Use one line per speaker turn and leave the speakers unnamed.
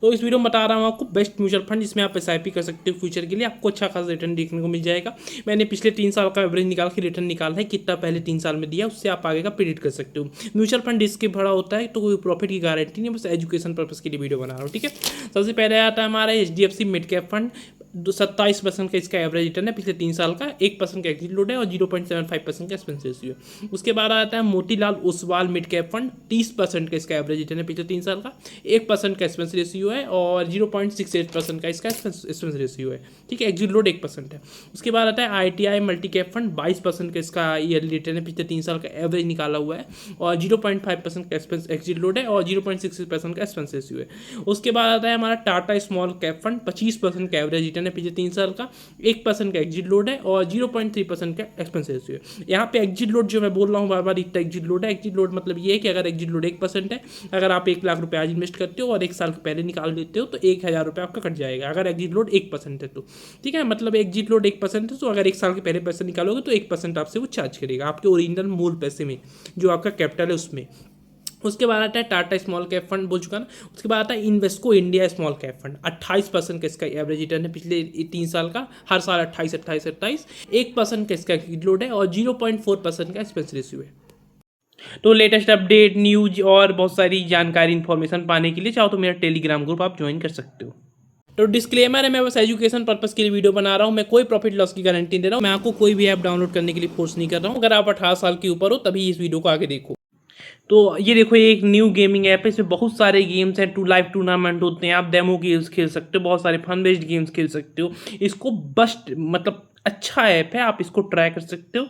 तो इस वीडियो में बता रहा हूँ आपको बेस्ट म्यूचुअल फंड जिसमें आप SIP कर सकते हो फ्यूचर के लिए, आपको अच्छा खासा रिटर्न देखने को मिल जाएगा। मैंने पिछले 3 साल का एवरेज निकाल के रिटर्न निकाला है, कितना पहले 3 साल में दिया उससे आप आगे का प्रिडिक्ट कर सकते हो। म्यूचुअल फंड रिस्क भरा होता है तो कोई प्रॉफिट की गारंटी नहीं, बस एजुकेशन पर्पज के लिए वीडियो बना रहा हूँ। ठीक है, सबसे पहले आता है हमारा HDFC मिड कैप फंड। 27% का इसका एवरेज रिटर्न है पिछले 3 साल का, 1% का एग्जिट लोड है और 0.75% का एक्सपेंस रेशियो है। उसके बाद आता है Motilal Oswal mid cap fund. 30% का इसका एवरेज रिटर्न है पिछले 3 साल का, 1% का एक्सपेंस रेशियो है और 0.68% का इसका एक्सपेंस रेशियो है। ठीक है, एग्जिट लोड 1% है। उसके बाद आता है ITI मल्टी कैप फंड। 22% का इसका ईयरली रिटर्न है, पिछले 3 साल का एवरेज निकाला हुआ है और 0.5% का एक्सपेंस एग्जिट लोड है और 0.66% का एक्सपेंस रेशियो है। उसके बाद आता है हमारा टाटा स्मॉल कैप फंड। 25% का एवरेज रिटर्न है पिछले 3 साल का, 1% का एग्जिट लोड है और 0.3% का एक्सपेंस रेशियो है। यहाँ पे एग्जिट लोड जो मैं बोल रहा हूँ बार बार, इतना एग्जिट लोड है। एग्जिट लोड मतलब ये है कि अगर एग्जिट लोड 1% है, अगर आप 1 लाख रुपए आज इन्वेस्ट करते हो और 1 साल के पहले निकाल देते हो तो 1,000 रुपये आपका कट जाएगा, अगर एग्जिट लोड 1% है तो। ठीक है, मतलब एग्जिट लोड 1% है तो अगर 1 साल के पहले पैसे निकालोगे तो 1% आपसे वो चार्ज करेगा आपके ओरिजिनल मूल पैसे में, जो आपका कैपिटल है उसमें। उसके बाद आता है टाटा स्मॉल कैप फंड, बोल चुका ना। उसके बाद आता है Invesco India small cap fund. 28% का इसका एवरेज रिटर्न है पिछले 3 साल का, हर साल 28 28 28। 1% का इसका लोड है और 0.4% का एक्सपेंस रेशियो है। तो लेटेस्ट अपडेट, न्यूज और बहुत सारी जानकारी इन्फॉर्मेशन पाने के लिए चाहो तो मेरा टेलीग्राम ग्रुप आप ज्वाइन कर सकते हो। तो डिस्क्लेमर है, मैं बस एजुकेशन पर्पस के लिए वीडियो बना रहा हूँ, मैं कोई प्रॉफिट लॉस की गारंटी दे रहा हूँ। मैं आपको कोई भी ऐप डाउनलोड करने के लिए फोर्स नहीं कर रहा हूँ। अगर आप 18 साल के ऊपर हो तभी इस वीडियो को आगे देखो। तो ये देखो, ये एक न्यू गेमिंग ऐप है, इसमें बहुत सारे गेम्स हैं, लाइव टूर्नामेंट होते हैं, आप डेमो गेम्स खेल सकते हो, बहुत सारे फन बेस्ड गेम्स खेल सकते हो। इसको बस्ट मतलब अच्छा ऐप है, आप इसको ट्राई कर सकते हो।